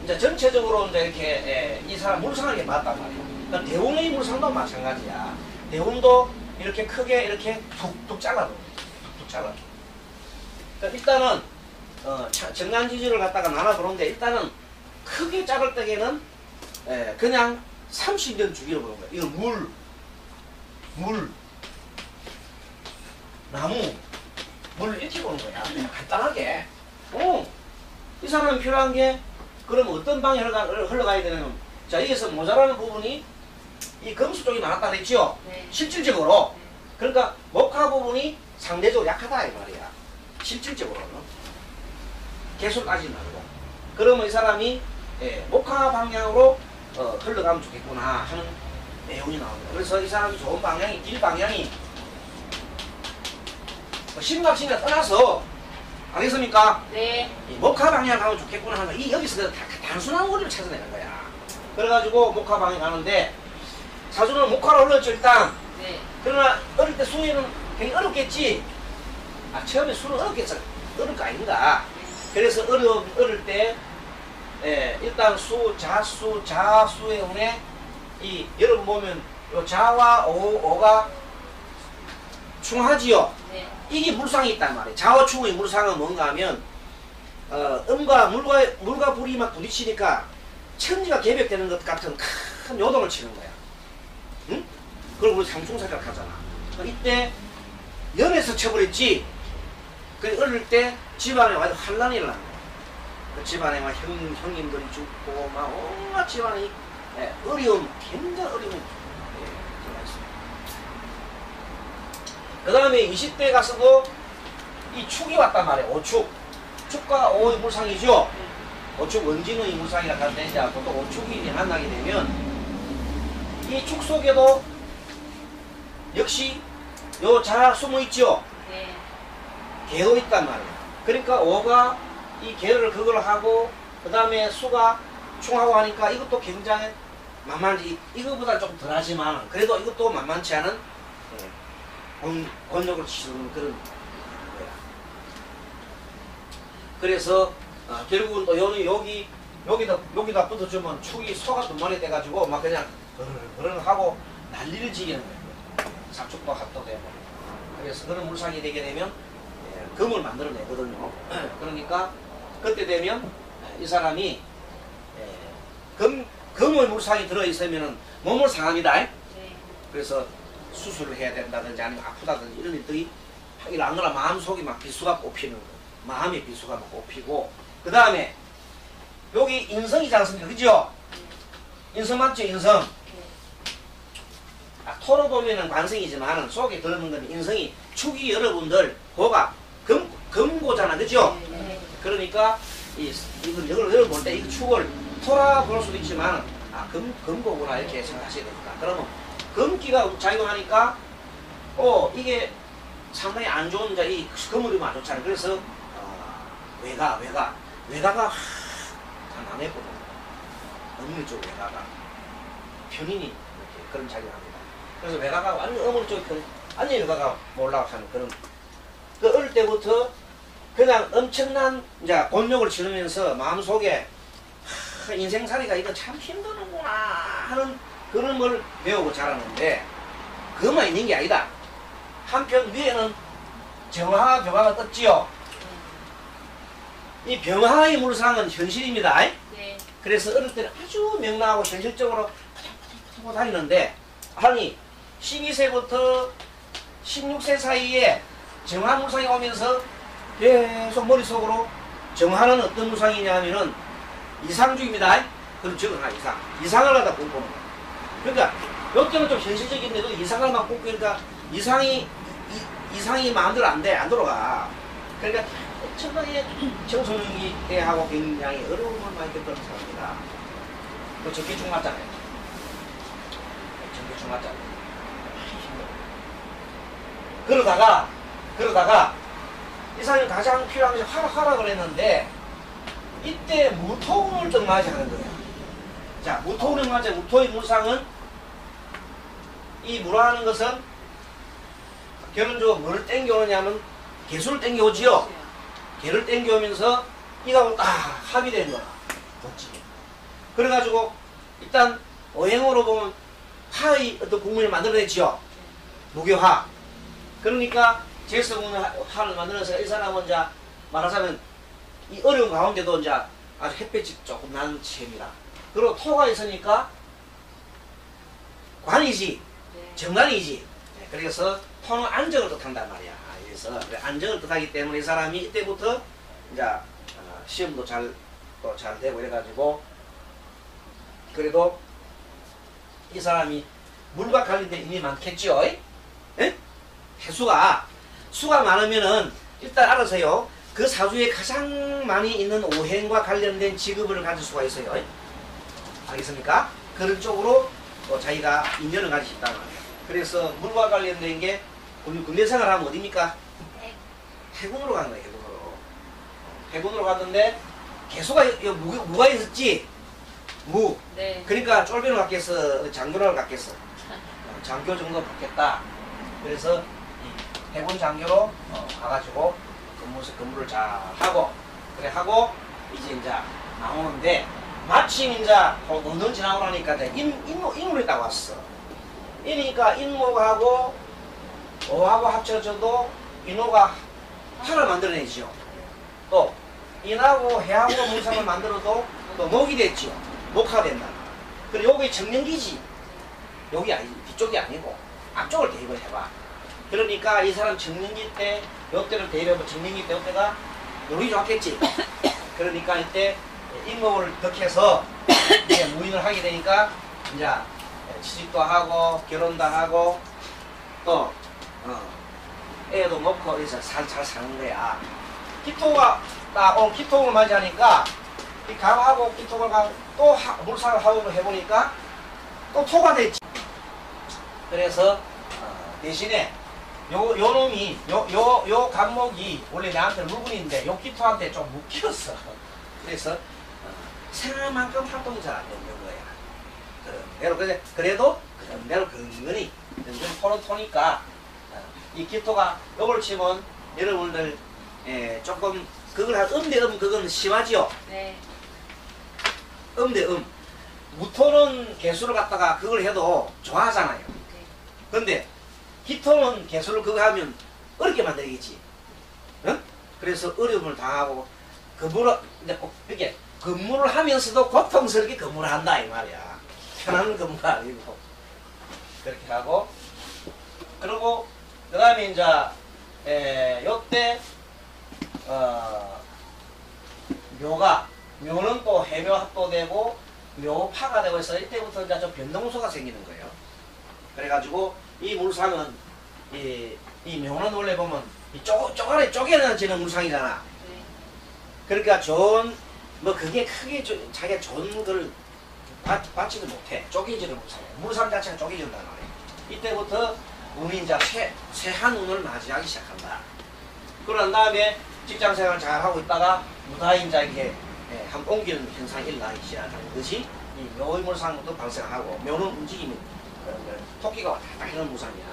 이제 전체적으로 이제 이렇게 이 사람 물상하게 맞단 말이에요. 그러니까 대웅의 물상도 마찬가지야. 대웅도 이렇게 크게 이렇게 툭툭 잘라도 툭툭 잘라. 그러니까 일단은 정관지지를 갖다가 나눠보는데 일단은 크게 자를 때에는 그냥 30년 주기로 보는 거예요. 이거 물, 나무, 물 이렇게 보는 거야. 간단하게. 이 사람이 필요한 게 그럼 어떤 방향으로 흘러가야 되냐면 자 여기서 모자라는 부분이 이 금수 쪽이 많았다 그랬죠? 네. 실질적으로. 그러니까 목화 부분이 상대적으로 약하다 이 말이야. 실질적으로는. 계속 따지지 말고. 그러면 이 사람이 목화 방향으로 흘러가면 좋겠구나 하는 내용이 나옵니다. 그래서 이 사람이 좋은 방향이 길 방향이 심각심을 떠나서 알겠습니까? 네. 이 목화 방향 가면 좋겠구나 하는 이 여기서 단순한 원리를 찾아내는 거야. 그래가지고 목화 방향 가는데 사주는 목화로 올렸죠 일단. 네. 그러나 어릴 때 수행은 굉장히 어렵겠지. 처음에 수는 어렵겠어. 어려울 거 아닌가. 그래서 어릴 때 일단 자수의 운에 이 여러분 보면 요 자와 오가 충하지요. 네. 이게 물상이 있단 말이에요. 자와 충의 물상은 뭔가 하면 음과 물과 불이 막 부딪히니까 천지가 개벽되는 것 같은 큰 요동을 치는 거야. 응? 그걸 우리 상충사격 하잖아. 이때 연에서 쳐버렸지. 그 어릴 때 집안에 완전 환란이 일어난 거야. 그 집안에 막 형님들이 죽고 막 온갖 집안에 어려움, 굉장히 어려움이 들어가 있습니다. 그 다음에 20대 가서도 이 축이 왔단 말이에요. 오축. 축과 오의 물상이죠. 오축 원진의 물상이라 하는데 이제 보통 오축이 만나게 되면 이 축 속에도 역시 요 자 숨어 있죠. 네. 개도 있단 말이에요. 그러니까 오가 이 개를 그걸 하고 그 다음에 수가 충하고 하니까 이것도 굉장히 만만치 이거보다 좀 덜하지만 그래도 이것도 만만치 않은 권력을 치르는 그런 거야. 그래서 결국은 또 여기다 붙어주면 축이 소가 두 마리 돼가지고 막 그냥 그런 하고 난리를 지기는 거예요. 사축도 합도 되고. 그래서 그런 물상이 되게 되면 금을 만들어내거든요. 그러니까 그때 되면 이 사람이 금의 물상이 들어있으면 몸을 상합니다. 네. 그래서 수술을 해야 된다든지 아니면 아프다든지 이런 일들이 하길 안 그러나 마음속에 막 비수가 꼽히는 거예요. 마음의 비수가 막 꼽히고 그 다음에 여기 인성이지 않습니까? 그죠? 인성 맞죠? 인성. 토로 보면은 관성이지만 속에 들어있는 건 인성이 축이 여러분들 호가 금고잖아. 그죠? 그러니까 이걸 여러분 볼 때 이 축을 토라 볼 수도 있지만 금고구나 이렇게 생각하셔야 됩니다. 그러면 금기가 작용하니까 이게 상당히 안 좋은 이 금으로만 안 좋잖아요. 그래서 외가가 다 남해거든요. 어느 쪽 외가가 편인이 이렇게 그런 작용합니다. 그래서 외가가 완전 어머니 쪽에 완전 외가가 올라가는 그런 어릴 때부터 그냥 엄청난 이제 곤욕을 치르면서 마음속에 인생살이가 이거 참 힘드는구나 하는 그런 걸 배우고 자라는데 그것만 있는 게 아니다. 한편 위에는 정화 병화가 떴지요. 이 병화의 물상은 현실입니다. 네. 그래서 어릴 때는 아주 명랑하고 현실적으로 하고 다니는데 아니 12세부터 16세 사이에 정화 물상이 오면서 계속 머릿속으로 정화는 어떤 물상이냐면은 이상주의입니다. 그럼 적어놔 이상을 갖다 보는 거예요. 그러니까 요때는 좀 현실적인데도 이상을 막 꼽고 그러니까 이상이 마음대로 안 돌아가. 그러니까 엄청나게 청소년기 때하고 굉장히 어려움을 많이 겪는 사람입니다. 그 전기총 맞잖아요. 전기총 맞잖아요. 그러다가 이 사람이 가장 필요한 것이 하락을 했는데 이때 무토운을 딱 맞이하는 거예요. 자, 무토운을 맞이해. 무토의 물상은 이 무라하는 것은 결론적으로 뭐를 땡겨오느냐면 개수를 땡겨오지요. 개를 땡겨오면서 이가 딱 합의된 거야. 멋지게. 그래가지고 일단 오행으로 보면 화의 어떤 국문을 만들어냈지요. 무교화. 그러니까 제스국문을 화를 만들어서 이 사람은 이제 말하자면 이 어려운 가운데도 이제 아주 햇볕이 조금 나는 체입니다. 그리고 토가 있으니까 관이지, 정관이지. 그래서 토는 안정을 뜻한단 말이야. 그래서 안정을 뜻하기 때문에 이 사람이 이때부터 이제 시험도 잘 되고 이래가지고 그래도 이 사람이 물과 관련된 힘이 많겠죠. 에? 수가 많으면은 일단 알아서요. 그 사주에 가장 많이 있는 오행과 관련된 직업을 가질 수가 있어요. 알겠습니까? 그런 쪽으로 자기가 인연을 가지고 있단 말이에요. 그래서 물과 관련된 게 군대 생활하면 어디입니까? 해군으로 가는 거예요. 해군으로 갔는데 개수가 무가 있었지? 무. 네. 그러니까 쫄병을 갖겠어. 장교를 갖겠어. 장교 정도 받겠다. 그래서 이 해군 장교로 가가지고 근무를 잘 하고 하고 이제 나오는데 마침 이제 5년 지나고 나니까 인물이 딱 왔어. 이니까 인목하고 오하고 합쳐져도 인호가 하나를 만들어내죠. 또 인하고 해하고 문상을 만들어도 또 목이 됐죠. 목화가 된다. 그리고 여기 정년기지. 여기 뒤쪽이 아니고 앞쪽을 대입을 해봐. 그러니까 이 사람 정년기 때 요때를 대입해봐. 정년기 때 요때가 요리 좋았겠지. 그러니까 이때 인목을 덕해서 이제 무인을 하게 되니까 이제 취직도 하고 결혼도 하고 또 애도 놓고 그래서 잘 사는 거야. 기토가 딱 기토를 맞이하니까 이 강하고 기토를 또 물상을 하고 해보니까 또 토가 됐지. 그래서 대신에 요 놈이 요 간목이 원래 나한테 물건인데 요 기토한테 좀 묶였어. 그래서 생활만큼 활동이 잘 안 되는 거야. 그래도 그대로 근근히 토니까 이 기토가 요걸 치면 여러분들 조금 그걸 한 음대음 그건 심하지요. 네. 음대음 무토는 개수를 갖다가 그걸 해도 좋아하잖아요. 네. 근데 기토는 개수를 그거 하면 어렵게 만들겠지. 응? 그래서 어려움을 당하고 이렇게 근무를 하면서도 고통스럽게 근무를 한다 이 말이야. 편한 근무가 아니고 그렇게 하고 그리고 그 다음에 이제 요때 묘가 묘는 또 해묘합도 되고 묘파가 되고 해서 이때부터 이제 좀 변동소가 생기는 거예요. 그래가지고 이 물상은 이 묘는 원래 보면 이 쪼가리 쪼개지는 물상이잖아. 네. 그러니까 좋은 뭐 그게 크게 자기가 좋은 걸 받지도 못해. 쪼개지는 물상이야. 물상 자체가 쪼개진단 말이야. 이때부터 운이 이제 새한 운을 맞이하기 시작한다. 그런 다음에 직장생활 잘 하고 있다가 무다히 이제 이게 한번 옮기는 현상이 일어나기 시작하는 것이 이 묘의 물상부터 발생하고, 묘는 움직임이 토끼가 왔다 갔다 하는 물상이야.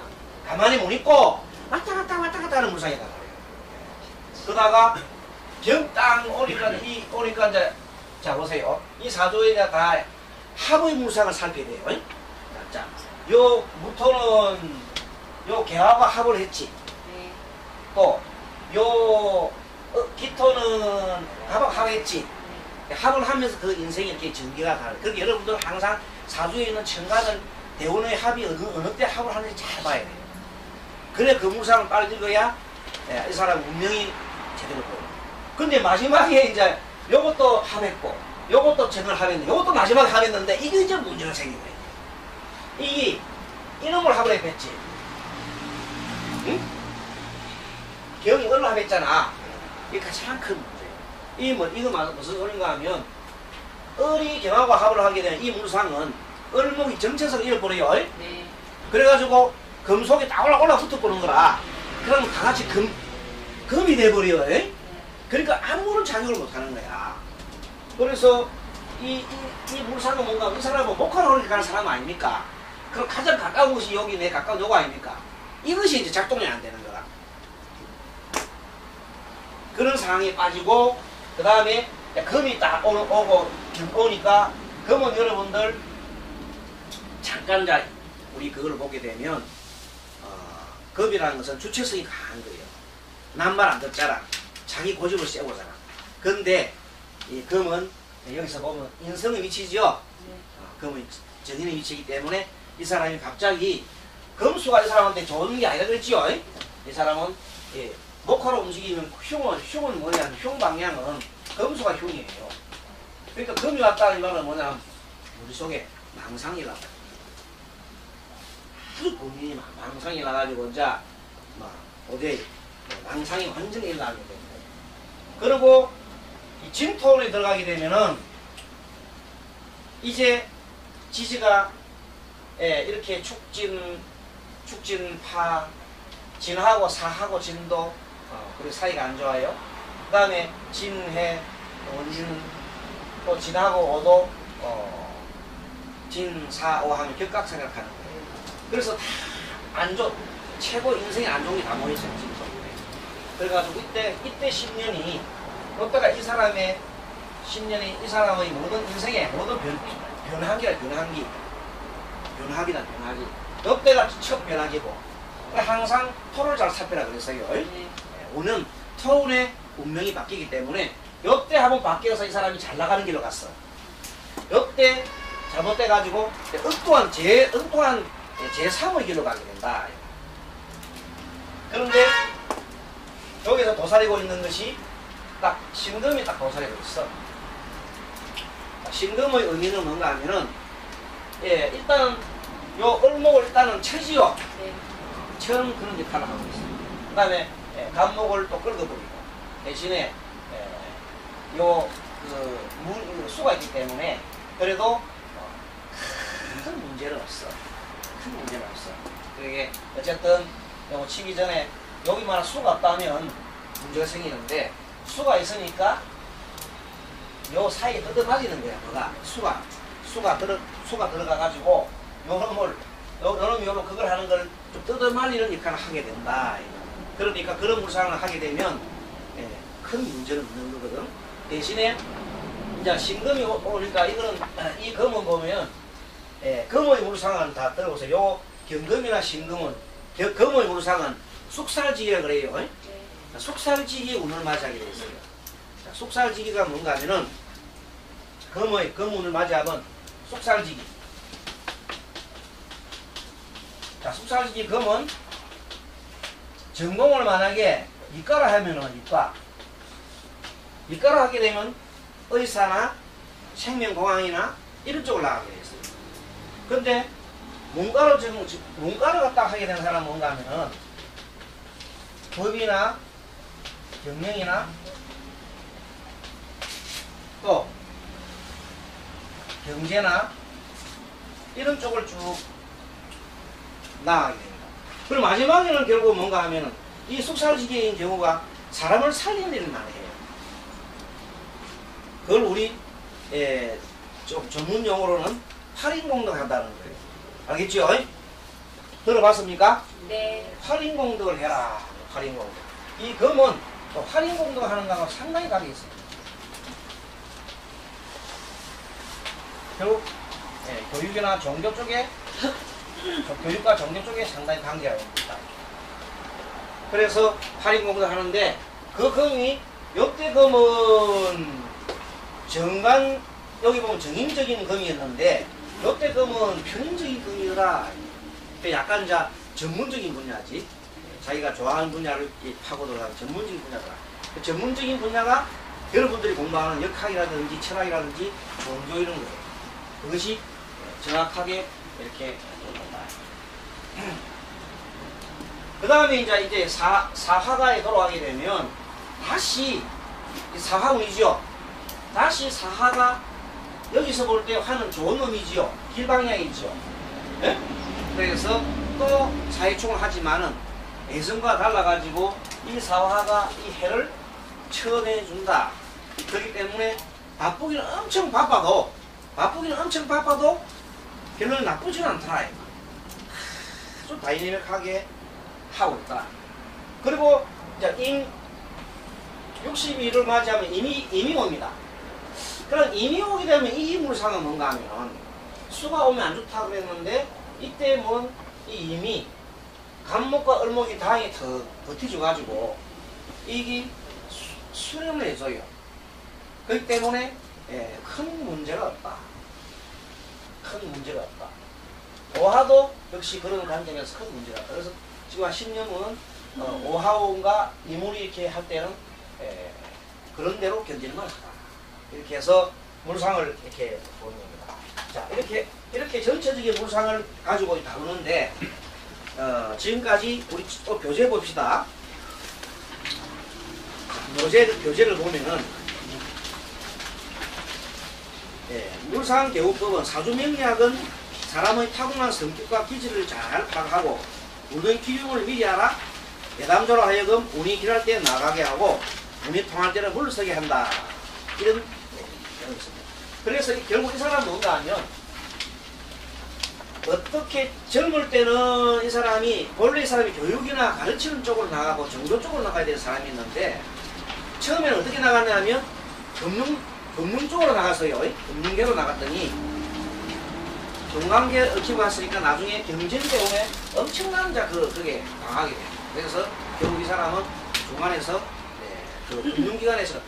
가만히 못 있고 왔다 갔다 하는 물상이다 말이에요. 그러다가 경땅 오니까 이제 자 보세요. 이 사조에가 다 합의 물상을 살게 돼요. 자, 요 무토는 요 개화가 합을 했지. 네. 또 요 기토는 합했지. 합을 하면서 그 인생이 이렇게 전개가 가는. 그렇게 여러분들 항상 사주에 있는 천간을 대운의 합이 어느 때 합을 하는지 잘 봐야 돼요. 그래 그 물상을 빨리 읽어야 이 사람 운명이 제대로 보여요. 근데 마지막에 이제 요것도 합했고 요것도 천을 합했는데 요것도 마지막에 합했는데 이게 이제 문제가 생긴 거예요. 이게 이놈을 합을 했지. 응? 경이 을을 합했잖아. 이게 가장 큰 문제예요. 이거 무슨 소린가 하면 을이 경하고 합을 하게 되는 이 물상은 을목이 정체성을 잃어버려요. 네. 그래가지고 금속이 딱 올라 붙어보는 거라. 그러면 다 같이 금이 돼버려요. 네. 그러니까 아무런 작용을 못하는 거야. 그래서 이 물상은 뭔가 이 사람은 목화로 가는 사람 아닙니까? 그럼 가장 가까운 곳이 여기 내 가까운 요거 아닙니까? 이것이 이제 작동이 안 되는 거라. 그런 상황에 빠지고, 그 다음에 금이 딱 오니까, 금은 여러분들 잠깐 우리 그걸 보게 되면 금이라는 것은 주체성이 강한 거예요. 남 말 안 듣잖아. 자기 고집을 세우잖아. 근데 이 금은 여기서 보면 인성의 위치죠. 금은 정인의 위치이기 때문에 이 사람이 갑자기 금수가 이 사람한테 좋은 게 아니라 그랬지요. 이 사람은 목화로 움직이는 흉은 뭐냐, 흉 방향은 금수가 흉이에요. 그러니까 금이 왔다는 말은 뭐냐, 머릿속에 망상이 나고 아주 고민이 망상이 나가지고 이제 어디 망상이 완전히 일어나게 됩니다. 그리고 이 진토론에 들어가게 되면은 이제 지지가 이렇게 축진파, 진하고 사하고 진도 그리고 사이가 안 좋아요. 그 다음에 진해, 원진, 또 진하고 오도 진사오 하면 격각생각하는 거예요. 그래서 다 안 좋, 최고 인생이 안 좋은 게 다 모여있어요. 그래가지고 이때 10년이 롯데가 이 사람의 10년이 이 사람의 모든 인생의 모든 변화기다. 롯데가 첫 변화기고, 항상 토를 잘 살펴라 그랬어요. 오는 토운의 운명이 바뀌기 때문에 요때 한번 바뀌어서 이 사람이 잘 나가는 길로 갔어. 요때 잘못돼가지고 엉뚱한 제3의 길로 가게 된다. 그런데 여기서 도사리고 있는 것이 딱 신금이 딱 도사리고 있어. 신금의 의미는 뭔가 하면은 일단 요 을목을 일단은 쳐지요. 네. 처음 그런 역할을 하고 있어요. 그 다음에 간목을 또 긁어버리고, 대신에 수가 있기 때문에 그래도 큰 문제는 없어. 그게 어쨌든 요거 치기 전에 여기만 수가 없다면 문제가 생기는데, 수가 있으니까 요 사이에 뜯어맞이는 거야. 뭐가 수가 들어가가지고 요놈이 그걸 하는 걸 좀 뜯어말리는 역할을 하게 된다. 그러니까 그런 물상을 하게 되면 큰 문제는 없는 거거든. 대신에 이제 신금이 오니까 이거는 이 금은 보면 금의 물상은 다 들어보세요. 요 경금이나 신금은 금의 물상은 숙살지기라 그래요. 네. 숙살지기 운을 맞이하게 되어 있어요. 자, 숙살지기가 뭔가 하면은 금운을 맞이하면 숙살지기. 자, 숙살지기 금은 전공을 만약에 이과를 하면은 이과를 하게 되면 의사나 생명공학이나 이런 쪽으로 나가게 돼 있어요. 근데 문과를 갖다 하게 되는 사람은 뭔가 하면은 법이나 경영이나 또 경제나 이런 쪽을 쭉 나가게 됩니다. 그리고 마지막에는 결국 뭔가 하면은 이 숙살지계인 경우가 사람을 살리는 일을 많이 해요. 그걸 우리 좀 전문 용어로는 활인공덕 한다는 거예요. 알겠죠? 들어봤습니까? 네. 활인공덕을 해라. 활인공덕. 이 검은 또 활인공덕 하는 거하고 상당히 각이 있어요. 결국 교육이나 종교 쪽에 교육과 종교 쪽에 상당히 관계가 있다. 그래서 활인공덕 하는데 그 검이 역대 검은 정관 여기 보면 정인적인 검이었는데 역대 검은 평인적인 검이더라. 약간 이제 전문적인 분야지. 자기가 좋아하는 분야를 파고들어가는 전문적인 분야더라. 그 전문적인 분야가 여러분들이 공부하는 역학이라든지 철학이라든지 종교 이런 거예요. 그것이 정확하게 이렇게 나온다. 그 다음에 이제 사화가에 돌아가게 되면 다시 사화운이죠. 다시 사화가 여기서 볼 때 화는 좋은 의미지요. 길방향이죠. 네? 그래서 또 사회충을 하지만은 애성과 달라가지고 이 사화가 이 해를 쳐내준다. 그렇기 때문에 바쁘기는 엄청 바빠도 별로 나쁘지는 않더라. 좀 다이내믹하게 하고 있다. 그리고 이제 62를 맞이하면 임이 옵니다. 그럼 임이 오게 되면 이 물상은 뭔가 하면 수가 오면 안 좋다고 그랬는데 이때 뭐 이 임이 간목과 을목이 다행히 더 버텨줘가지고 이게 수렴을 해줘요. 그렇기 때문에 큰 문제가 없다. 큰 문제가 없다. 오화도 역시 그런 관점에서 큰 문제가 없다. 그래서 지금 한 10년은 오화원과 이물이 이렇게 할 때는 그런 대로 견딜만 하다. 이렇게 해서 물상을 이렇게 보는 겁니다. 자, 이렇게 전체적인 물상을 가지고 다루는데, 지금까지 우리 또 교재 봅시다. 교재를 보면은, 물상계우법은 사주명리학은 사람의 타고난 성격과 기질을 잘 파악하고, 운의 기흉을 미리 알아, 예담조로 하여금 운이 길할 때 나가게 하고, 운이 통할 때는 물러서게 한다. 이런 있습니다. 그래서 결국 이 사람은 뭔가 하면 어떻게 젊을 때는 이 사람이 원래 이 사람이 교육이나 가르치는 쪽으로 나가고 종교 쪽으로 나가야 될 사람이 있는데 처음에는 어떻게 나갔냐면 금융 쪽으로 나갔어요. 금융계로 나갔더니 동관계 얽히고 갔으니까 나중에 경쟁대 오면 엄청난 그게 강하게 돼요. 그래서 결국 이 사람은 중간에서 그 금융기관에서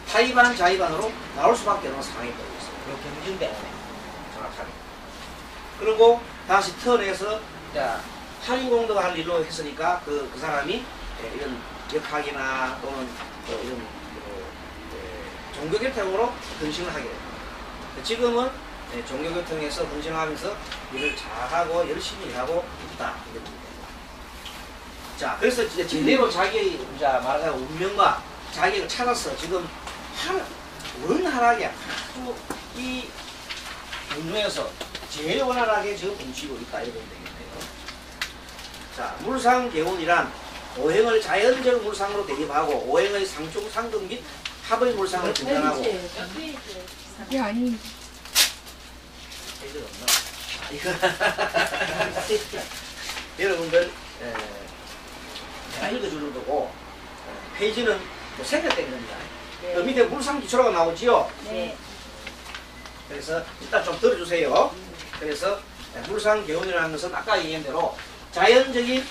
타이반 자이반으로 나올 수밖에 없는 상황이 벌어졌어요. 그 경진 때문에 정확하게. 그리고 다시 턴해서 할인공덕을 할 일로 했으니까 그 사람이 이런 역학이나 또는 이런 종교교통으로 헌신을 하게 됩니다. 지금은 종교교통에서 헌신하면서 일을 잘하고 열심히 일하고 있다. 이런 겁니다. 자, 그래서 이제 제대로 자기의 말하자면 운명과 자기를 찾아서 지금 원활하게 아주 이 운동에서 제일 원활하게 지금 움직이고 있다 이런 되겠네요. 자, 물상계운이란 오행을 자연적 물상으로 대입하고 오행의 상충, 상금 및 합의 물상을 진단하고 이게 아니. 페이지가 없나? 여러분들 내가 읽어주는 거고 페이지는 뭐 새벽 때 그럽니다. 네. 그 밑에 물상 기초라고 나오지요? 네. 그래서 일단 좀 들어주세요. 그래서 물상 개운이라는 것은 아까 얘기한 대로 자연적인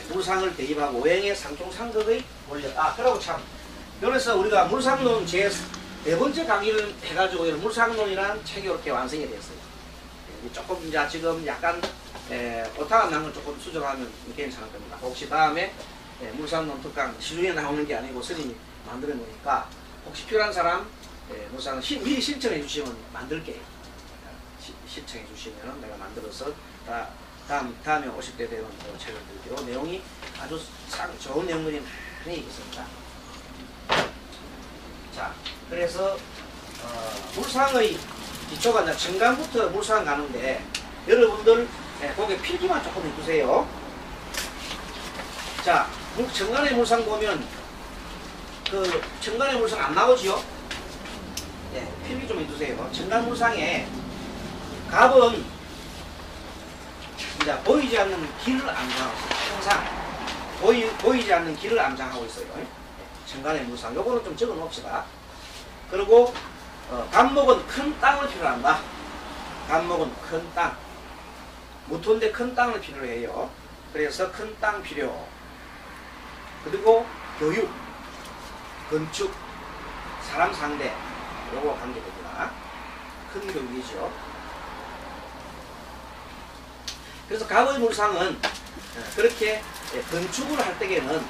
물상을 대입하고 오행의 상충 상극의 원력. 그러고 참 그래서 우리가 물상론 제 네 번째 강의를 해가지고 이런 물상론이라는 책이 이렇게 완성이 됐어요. 조금 이제 지금 약간 오타가 난 건 조금 수정하면 괜찮을 겁니다. 혹시 다음에 물상론 특강 시중에 나오는 게 아니고 스님이 만들어 놓으니까 혹시 필요한 사람 물상은 미리 신청해 주시면 만들게. 신청해 주시면 내가 만들어서 다음에 오실 때 되면 또 책을 드릴게요. 내용이 아주 좋은 내용들이 많이 있습니다. 자, 그래서 물상의 기초가 이제 정강부터 물상 가는데 여러분들 거기에 필기만 조금 해주세요. 자, 정간의 물상 보면 그 정간의 물상 안 나오지요? 네, 필기 좀 해주세요. 정간 물상에 갑은 이제 보이지 않는 길을 암장하고 있어요. 항상 보이지 않는 길을 암장하고 있어요. 정간의 물상 요거는 좀 적어 놓읍시다. 그리고 갑목은 큰 땅을 필요로 한다. 갑목은 큰 땅. 무토인데 큰 땅을 필요로 해요. 그래서 큰 땅 필요. 그리고 교육, 건축, 사람 상대 요거 관계됩니다. 큰 교육이죠. 그래서 갑의 물상은 그렇게 건축을 할 때에는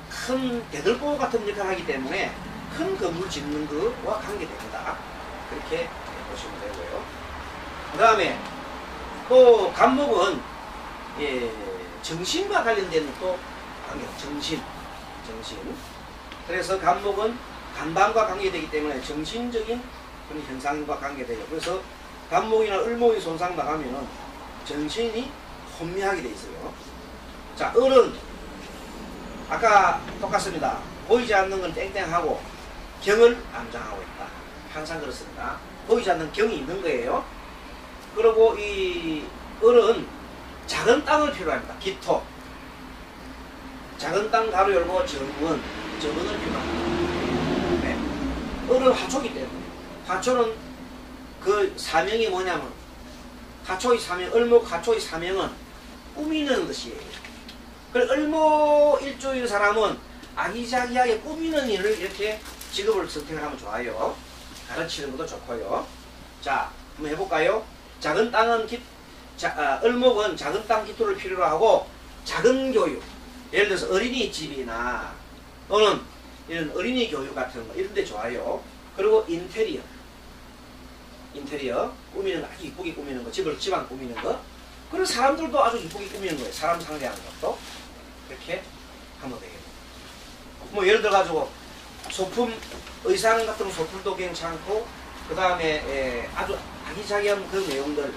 큰 대들보 같은 역할을 하기 때문에 큰 건물 짓는 것과 관계됩니다. 그렇게 보시면 되고요. 그 다음에 또 갑목은 정신과 관련된 또 관계가 정신. 그래서 갑목은 간방과 관계되기 때문에 정신적인 그런 현상과 관계돼요. 그래서 갑목이나 을목이 손상 나가면은 정신이 혼미하게 돼 있어요. 자, 을은 아까 똑같습니다. 보이지 않는 건 땡땡하고 경을 암장하고 있다. 항상 그렇습니다. 보이지 않는 경이 있는 거예요. 그리고 이 을은 작은 땅을 필요합니다. 기토. 작은 땅 가로 열고 정은을 필요합니다. 네. 을은 화초기 때문에 화초는 그 사명이 뭐냐면 화초의 사명, 을목 화초의 사명은 꾸미는 것이에요. 그래서 을목 일조인 사람은 아기자기하게 꾸미는 일을 이렇게 직업을 선택을 하면 좋아요. 가르치는 것도 좋고요. 자, 한번 해볼까요? 작은 땅은 을목은 작은 땅 기토를 필요로 하고 작은 교육, 예를 들어서 어린이집이나 또는 이런 어린이 교육 같은 거 이런 데 좋아요. 그리고 인테리어 꾸미는 거, 아주 이쁘게 꾸미는 거, 집안 꾸미는 거. 그리고 사람들도 아주 이쁘게 꾸미는 거예요. 사람 상대하는 것도 그렇게 하면 되겠네요. 뭐 예를 들어 가지고 소품, 의상 같은 소품도 괜찮고 그 다음에 아주 아기자기한 그 내용들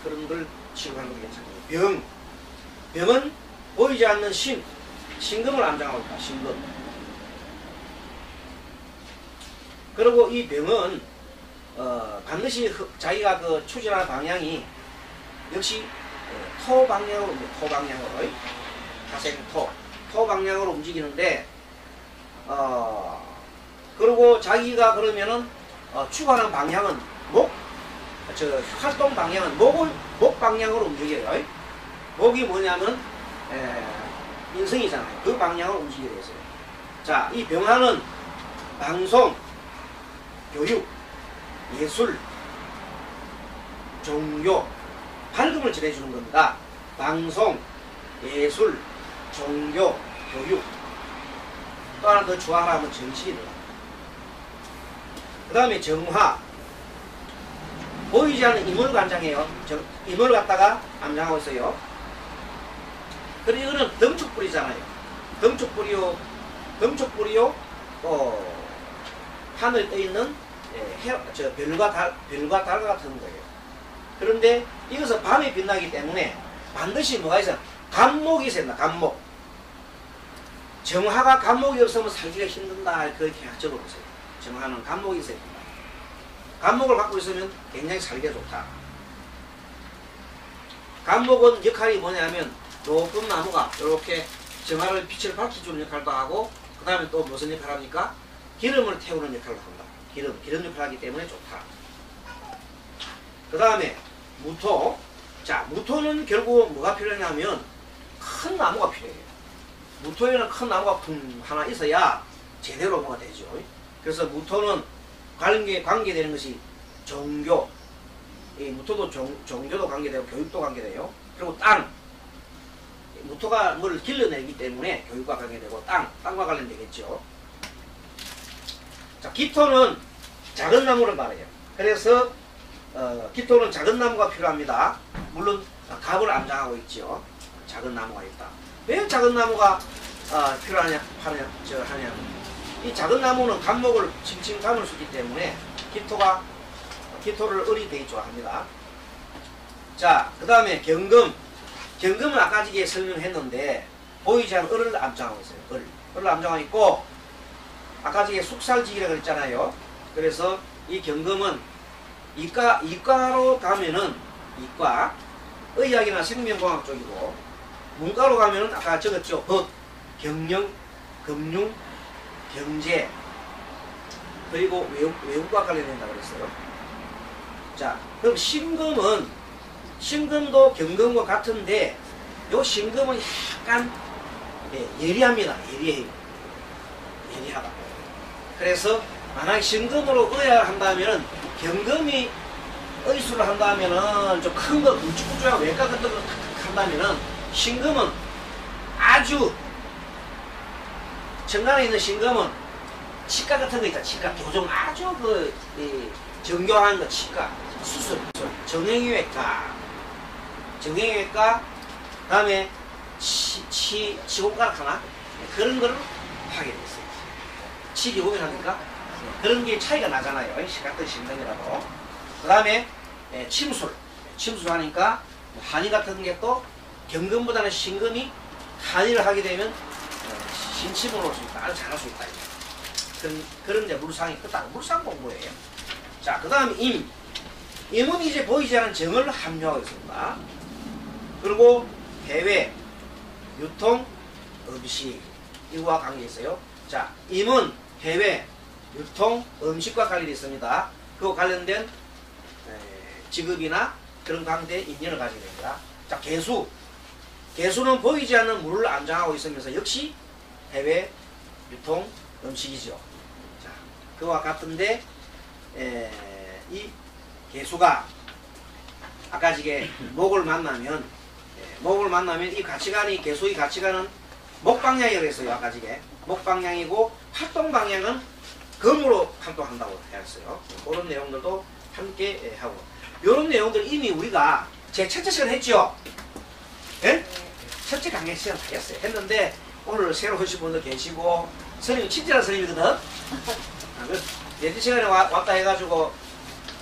그런 걸 취급하는 것도 괜찮고요. 병은 보이지 않는 신금을 암장하고 있다. 신금. 그리고 이 병은 반드시 자기가 그 추진하는 방향이 역시 토 방향으로 토 방향으로 움직이는데 그리고 자기가 그러면은 추구하는 방향은 활동 방향은 목 방향으로 움직여요. 목이 뭐냐면 인성이잖아요. 그 방향으로 움직이게 되어 있어요. 자, 이 병화는 방송, 교육, 예술, 종교, 밝음을 전해주는 겁니다. 방송, 예술, 종교, 교육. 또 하나 더 좋아하면 정신입니다. 그 다음에 정화. 보이지 않는 임을 암장해요. 임을 갖다가 암장하고 있어요. 그리고 이거는 덩축불이잖아요. 덩축불이요. 하늘에 떠 있는 별과 달과 같은 거예요. 그런데 이것은 밤에 빛나기 때문에 반드시 뭐가 있어요? 갑목이 있어야 된다. 갑목. 정화가 갑목이 없으면 살기가 힘든다. 그렇게 적어보세요. 정화는 갑목이 있어야 된다. 갑목을 갖고 있으면 굉장히 살기가 좋다. 갑목은 역할이 뭐냐면 높은 나무가 이렇게 정화를 빛을 밝혀주는 역할도 하고 그 다음에 또 무슨 역할을 합니까? 기름을 태우는 역할을 한다. 기름 역할을 하기 때문에 좋다. 그 다음에 무토. 자, 무토는 결국 뭐가 필요하냐면 큰 나무가 필요해요. 무토에는 큰 나무가 하나 있어야 제대로 뭐가 되죠. 그래서 무토는 관계되는 것이 종교. 이 무토도 종교도 관계되고 교육도 관계돼요. 그리고 땅. 무토가 뭘 길러내기 때문에 교육과 관계되고 땅과 관련되겠죠. 자, 기토는 작은 나무를 말해요. 그래서 기토는 작은 나무가 필요합니다. 물론 갑을 암장하고 있죠. 작은 나무가 있다. 왜 작은 나무가 필요하냐 하냐 이 작은 나무는 감목을 칭칭 감을 수 있기 때문에 기토를 을이 되게 좋아합니다. 자, 그 다음에 경금은 아까 전에 설명했는데 보이지 않는 을을 암장하고 있어요. 을을 암장하고 있고 아까 전에 숙살지기라고 했잖아요. 그래서 이 경금은 이과로 가면은 이과 의학이나 생명공학 쪽이고 문과로 가면은 아까 적었죠. 법, 경영, 금융, 경제 그리고 외국과 관련된다고 그랬어요. 자, 그럼 신금도 경금과 같은데 요 신금은 약간 예리합니다. 예리하다. 그래서 만약에 신금으로 의학을 한다면은 경금이 의술을 한다면은 좀 큰 거 굵직굵직하고 외과 같은 거 한다면은 신금은 아주 정관에 있는 신금은 치과 같은 거 있다. 치과 교정 아주 정교한 거 치과 수술 정형외과 다음에 치공과학 하나 그런 거를 하게 됐어요. 치기공을 하니까 그런 게 차이가 나잖아요. 같은 신금이라도. 그 다음에 침술하니까 한의 같은 게 또 경금보다는 신금이 한의를 하게 되면 신침을 올 수 있다. 아주 잘할 수 있다. 그런 이제 물상이 크다. 물상 공부예요. 자, 그 다음에 임은 이제 보이지 않는 정을 함유하고 있습니다. 그리고 해외, 유통, 음식 이거와 관계 있어요. 자, 임은 해외, 유통, 음식과 관련이 있습니다. 그거 관련된 직업이나 그런 관계에 인연을 가지게 됩니다. 자, 개수는 보이지 않는 물을 암장하고 있으면서 역시 해외, 유통, 음식이죠. 자, 그와 같은데 이 개수가 아까 지게 목을 만나면 이 가치관이 개수의 가치관은 목방향이라고 했어요. 아까 지게 목방향이고 활동방향은 금으로 활동한다고 했어요. 그런 내용들도 함께 하고 이런 내용들 이미 우리가 제 첫째 시간 했죠. 예? 첫째 강의 시간 다 했는데 오늘 새로 오신 분들 계시고 선생님 친절한 선생님이거든. 내일 시간에 왔다 해가지고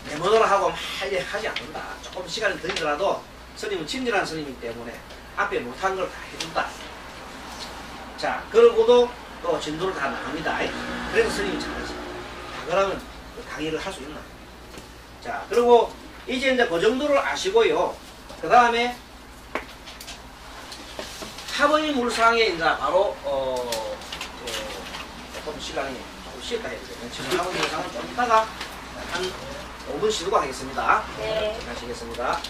메모를 하고 막 하지 않는다. 조금 시간이 들더라도 선생님은 친절한 선생님이기 때문에 앞에 못한 걸 다 해준다. 자, 그러고도 또 진도를 다 나갑니다. 그래서 선생님이 잘하지. 그러면 강의를 할 수 있나? 자, 그리고 이제 그 정도를 아시고요. 그 다음에 합의 물상에 이제 바로 조금 시간이 조금 쉬었다 해야 되겠네요. 지금 합의 물상은 좀 이따가 한 5분 쉬고 하겠습니다. 네. 하시겠습니다.